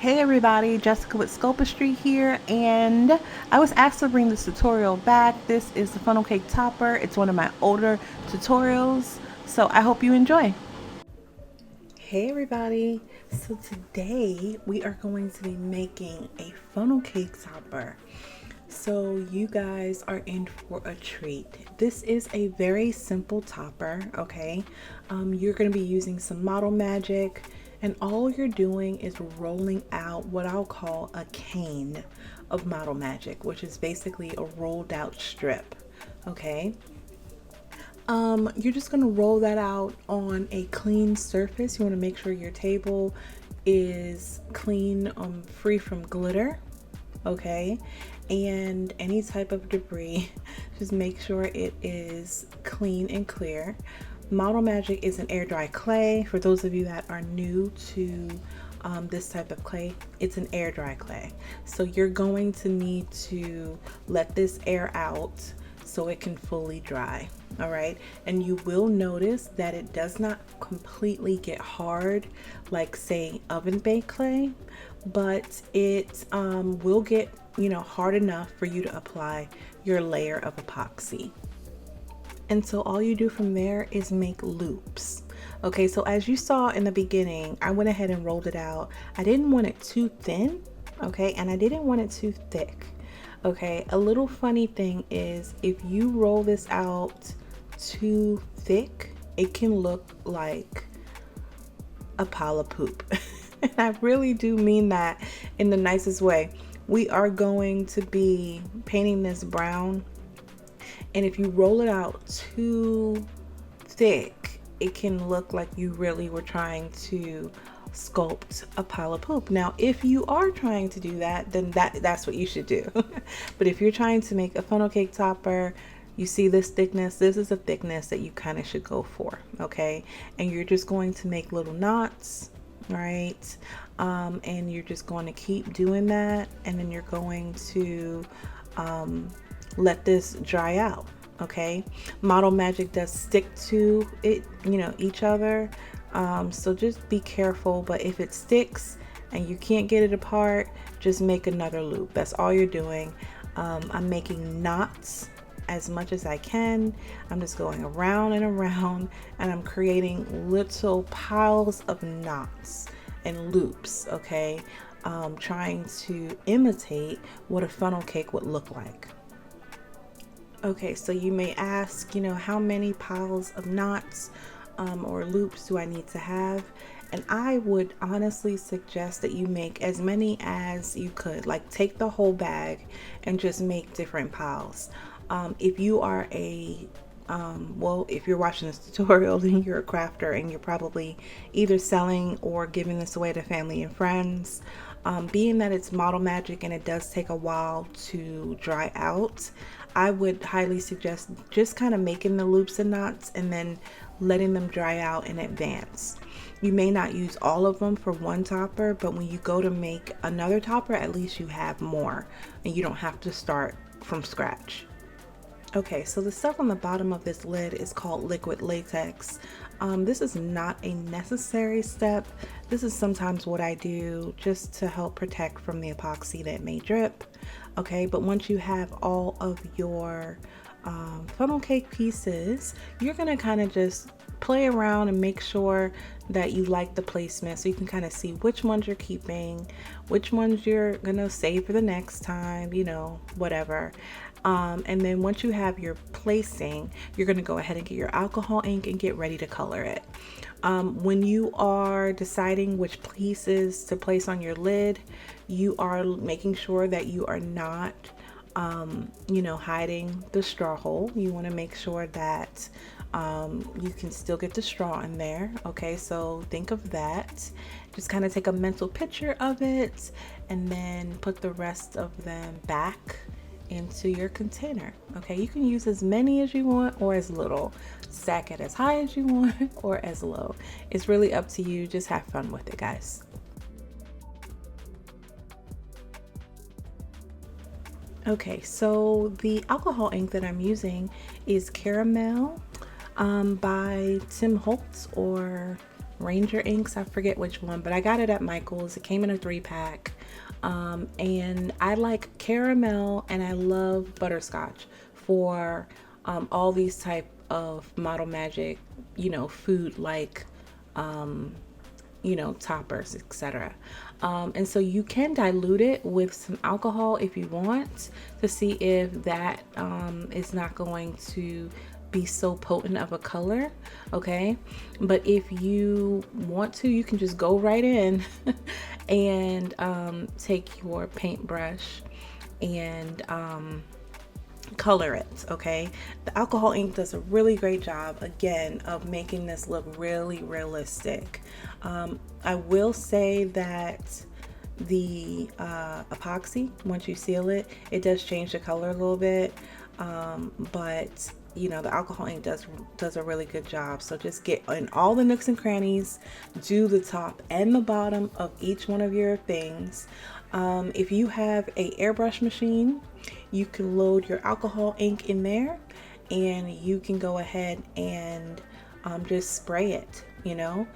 Hey everybody, Jessica with Sculpistry here, and I was asked to bring this tutorial back. This is the Funnel Cake Topper. It's one of my older tutorials, so I hope you enjoy. Hey everybody, so today we are going to be making a funnel cake topper. So you guys are in for a treat. This is a very simple topper, okay? You're going to be using some model magic, and all you're doing is rolling out what I'll call a cane of model magic, which is basically a rolled out strip, okay? You're just gonna roll that out on a clean surface. You want to make sure your table is clean, free from glitter, okay, and any type of debris. Just make sure it is clean and clear. Model Magic is an air dry clay. For those of you that are new to this type of clay, it's an air dry clay. So you're going to need to let this air out so it can fully dry. All right, and you will notice that it does not completely get hard like say oven baked clay, but it will get hard enough for you to apply your layer of epoxy. And so all you do from there is make loops. Okay, so as you saw in the beginning, I went ahead and rolled it out. I didn't want it too thin, okay, and I didn't want it too thick. Okay, a little funny thing is if you roll this out too thick, it can look like a pile of poop. And I really do mean that in the nicest way. We are going to be painting this brown, and if you roll it out too thick, it can look like you really were trying to sculpt a pile of poop. Now, if you are trying to do that, then that's what you should do. But if you're trying to make a funnel cake topper, you see this thickness, this is a thickness that you kind of should go for, okay? And you're just going to make little knots, right? And you're just going to keep doing that, and then you're going to let this dry out, okay? Model Magic does stick to it, each other. So just be careful, but if it sticks and you can't get it apart, just make another loop. That's all you're doing. I'm making knots as much as I can. I'm just going around and around, and I'm creating little piles of knots and loops, okay? Trying to imitate what a funnel cake would look like. Okay, so you may ask, how many piles of knots or loops do I need to have? And I would honestly suggest that you make as many as you could. Like take the whole bag and just make different piles. If you are if you're watching this tutorial, then you're a crafter and you're probably either selling or giving this away to family and friends. Being that it's model magic and it does take a while to dry out, I would highly suggest just kind of making the loops and knots and then letting them dry out in advance. You may not use all of them for one topper, but when you go to make another topper, at least you have more and you don't have to start from scratch. Okay, so the stuff on the bottom of this lid is called liquid latex. This is not a necessary step. This is sometimes what I do just to help protect from the epoxy that may drip. Okay, but once you have all of your funnel cake pieces, you're gonna kind of just play around and make sure that you like the placement, so you can kind of see which ones you're keeping, which ones you're gonna save for the next time, whatever. And then once you have your placing, you're gonna go ahead and get your alcohol ink and get ready to color it. When you are deciding which pieces to place on your lid, you are making sure that you are not hiding the straw hole. You want to make sure that you can still get the straw in there. Okay, so think of that. Just kind of take a mental picture of it and then put the rest of them back into your container. Okay, you can use as many as you want or as little. Stack it as high as you want or as low. It's really up to you. Just have fun with it, guys. Okay, so the alcohol ink that I'm using is Caramel by Tim Holtz or Ranger inks. I forget which one, but I got it at Michael's. It came in a 3-pack. And I like caramel and I love butterscotch for all these type of Model Magic, food like toppers, etc. And so you can dilute it with some alcohol if you want to see if that is not going to be so potent of a color, okay? But if you want to, you can just go right in and take your paintbrush and color it, okay? The alcohol ink does a really great job, again, of making this look really realistic. I will say that the epoxy, once you seal it, it does change the color a little bit, but the alcohol ink does a really good job. So just get in all the nooks and crannies, do the top and the bottom of each one of your things. If you have a airbrush machine, you can load your alcohol ink in there and you can go ahead and just spray it. You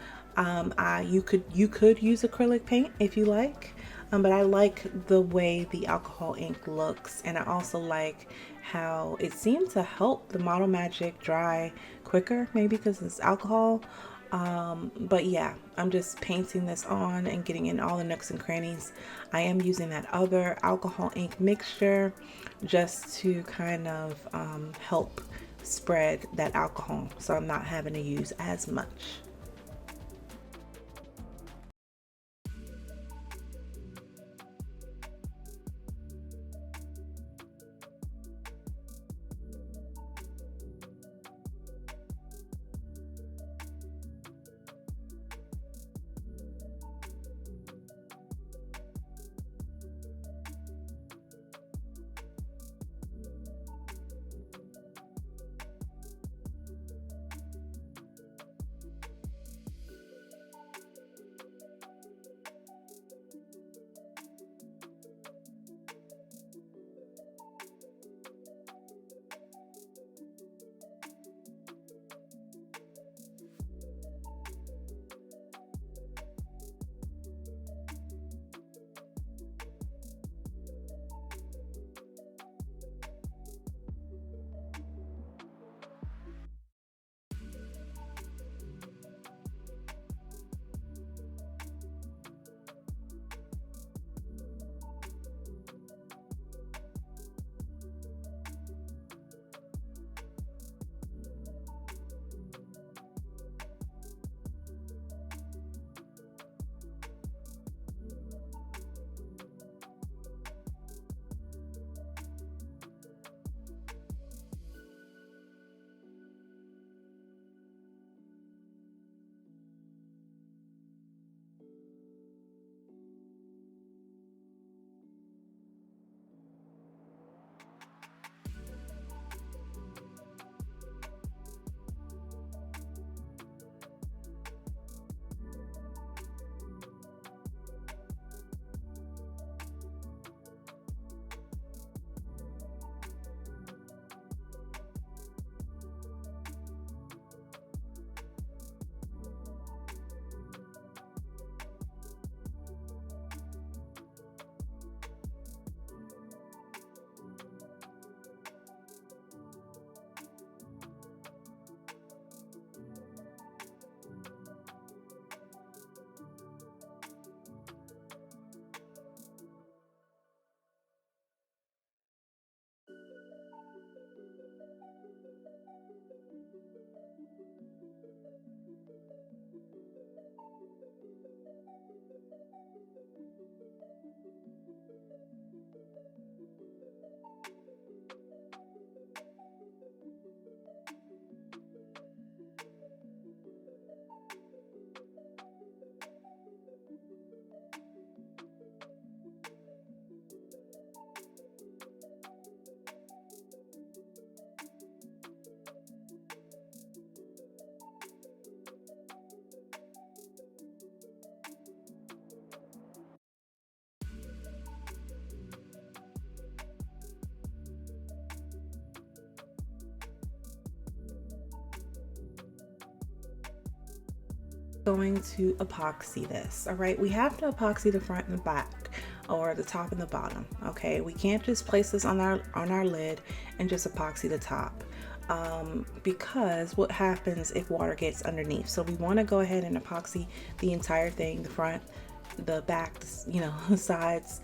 could use acrylic paint if you like, but I like the way the alcohol ink looks, and I also like how it seemed to help the Model Magic dry quicker, maybe because it's alcohol. But yeah, I'm just painting this on and getting in all the nooks and crannies. I am using that other alcohol ink mixture just to kind of help spread that alcohol, so I'm not having to use as much. Going to epoxy this. All right, we have to epoxy the front and the back, or the top and the bottom. Okay, we can't just place this on our lid and just epoxy the top, because what happens if water gets underneath? So we want to go ahead and epoxy the entire thing, the front, the back, you know, sides,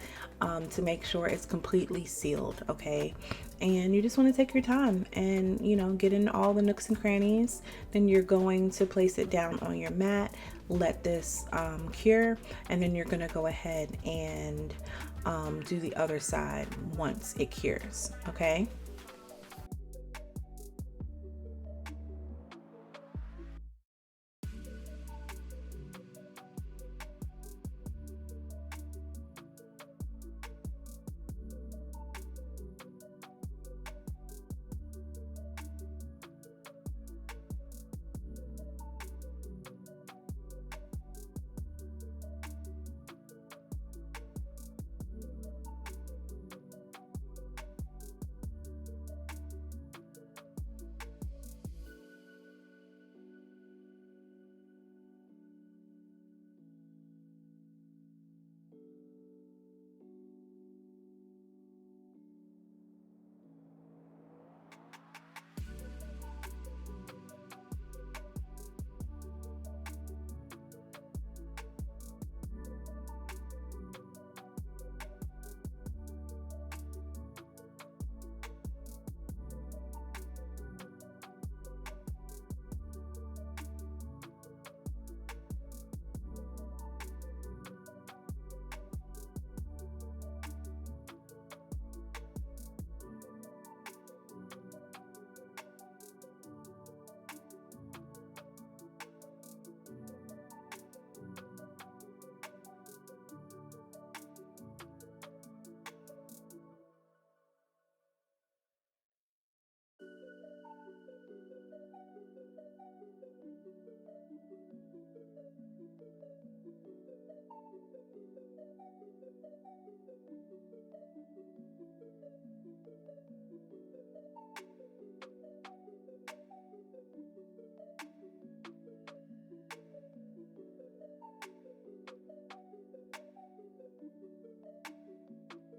to make sure it's completely sealed. Okay, and you just want to take your time and, you know, get in all the nooks and crannies. Then you're going to place it down on your mat, let this cure, and then you're going to go ahead and do the other side once it cures. Okay.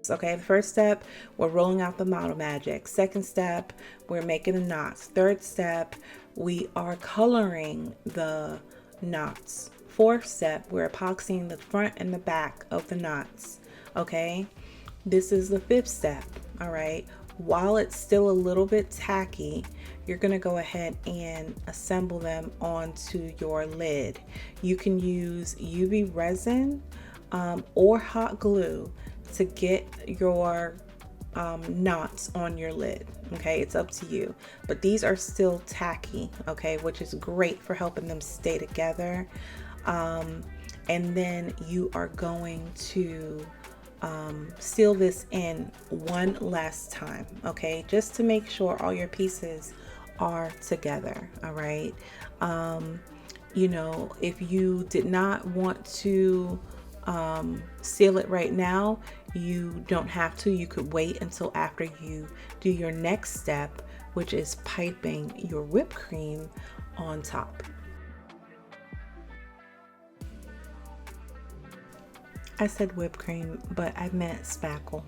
Okay, the first step, we're rolling out the model magic. Second step, we're making the knots. Third step, we are coloring the knots. Fourth step, we're epoxying the front and the back of the knots. Okay, this is the fifth step. All right, while it's still a little bit tacky, you're going to go ahead and assemble them onto your lid. You can use UV resin or hot glue to get your knots on your lid. Okay, it's up to you, but these are still tacky, okay, which is great for helping them stay together. And then you are going to seal this in one last time, okay, just to make sure all your pieces are together. All right, you know, if you did not want to seal it right now, you don't have to. You could wait until after you do your next step, which is piping your whipped cream on top. I said whipped cream, but I meant spackle.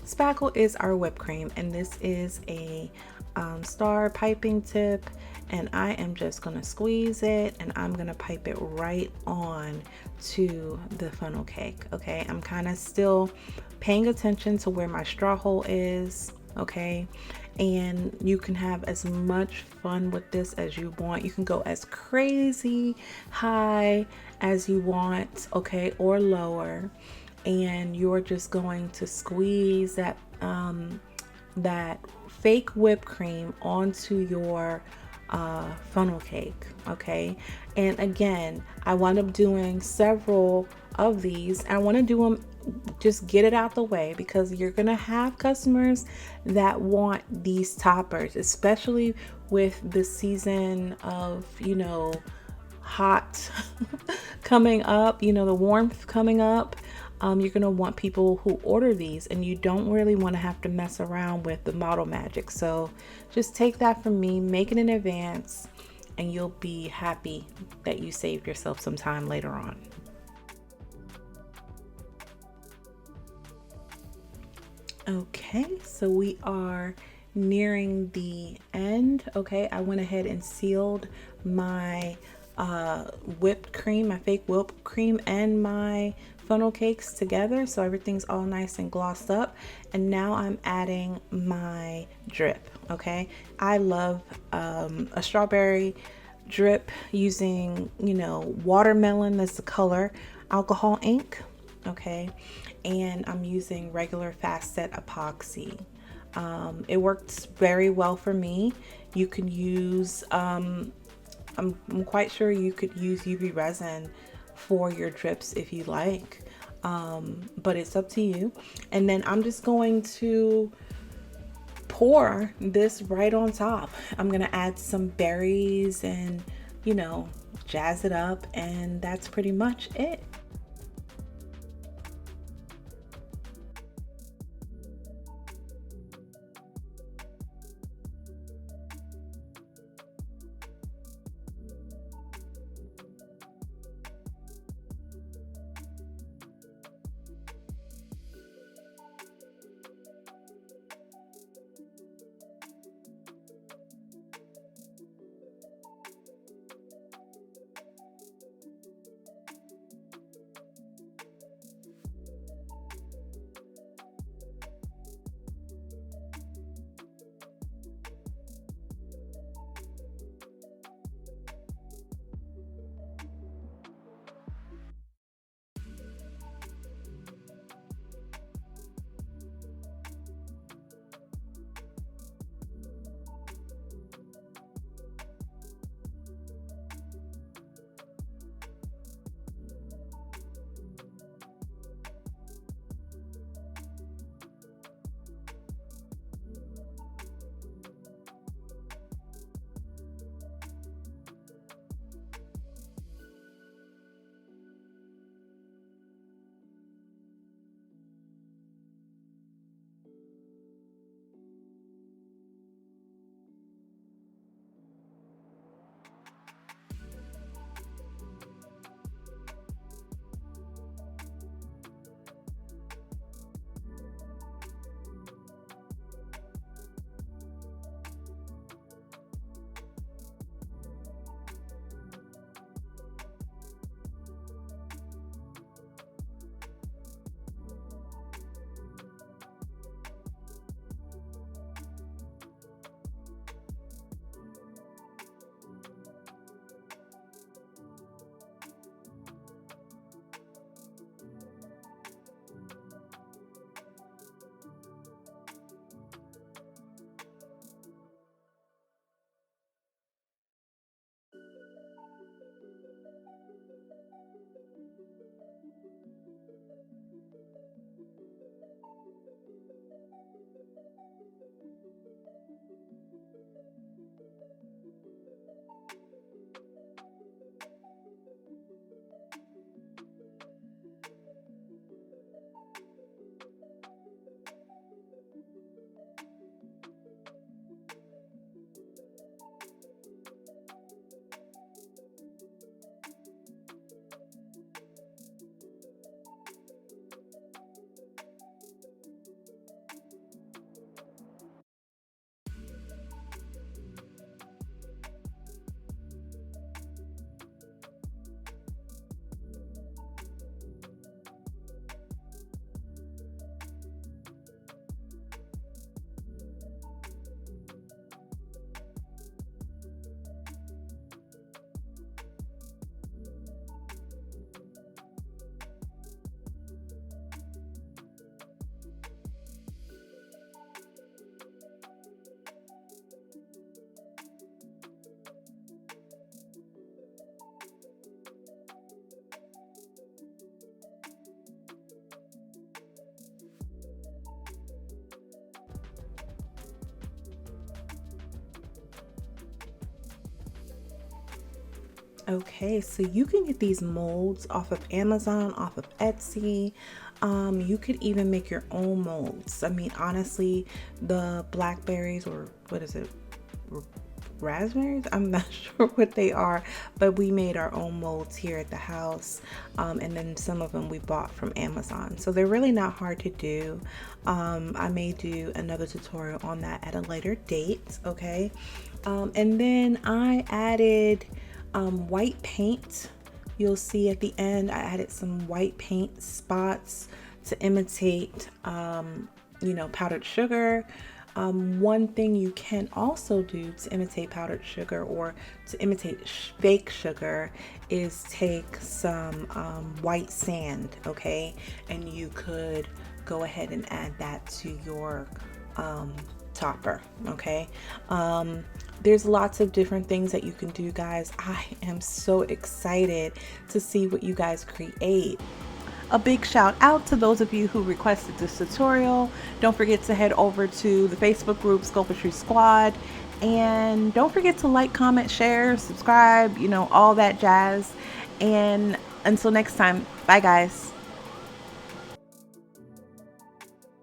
Spackle is our whipped cream, and this is a star piping tip, and I am just gonna squeeze it and I'm gonna pipe it right on to the funnel cake. Okay, I'm kind of still paying attention to where my straw hole is. Okay, and you can have as much fun with this as you want. You can go as crazy high as you want, okay, or lower, and you're just going to squeeze that that fake whipped cream onto your funnel cake. Okay, and again, I wound up doing several of these. I want to do them, just get it out the way, because you're gonna have customers that want these toppers, especially with the season of, you know, hot coming up, you know, the warmth coming up. You're gonna want people who order these, and you don't really want to have to mess around with the model magic. So just take that from me, make it in advance, and you'll be happy that you saved yourself some time later on. Okay, so we are nearing the end. Okay, I went ahead and sealed my whipped cream, my fake whipped cream, and my funnel cakes together, so everything's all nice and glossed up. And now I'm adding my drip. Okay, I love a strawberry drip using, you know, watermelon as the color, alcohol ink. Okay, and I'm using regular fast set epoxy. It works very well for me. You can use I'm quite sure you could use UV resin for your drips if you like, but it's up to you. And then I'm just going to pour this right on top. I'm gonna add some berries and, you know, jazz it up, and that's pretty much it. Okay, so you can get these molds off of Amazon, off of Etsy. You could even make your own molds. I mean, honestly, the blackberries, or what is it? raspberries. I'm not sure what they are, but we made our own molds here at the house, and then some of them we bought from Amazon, so they're really not hard to do. I may do another tutorial on that at a later date, okay? And then I added white paint. You'll see at the end I added some white paint spots to imitate powdered sugar. One thing you can also do to imitate powdered sugar or to imitate fake sugar is take some white sand, okay? And you could go ahead and add that to your topper, okay? There's lots of different things that you can do, guys. I am so excited to see what you guys create. A big shout out to those of you who requested this tutorial. Don't forget to head over to the Facebook group Sculptry Squad, and don't forget to like, comment, share, subscribe, all that jazz. And until next time, bye guys.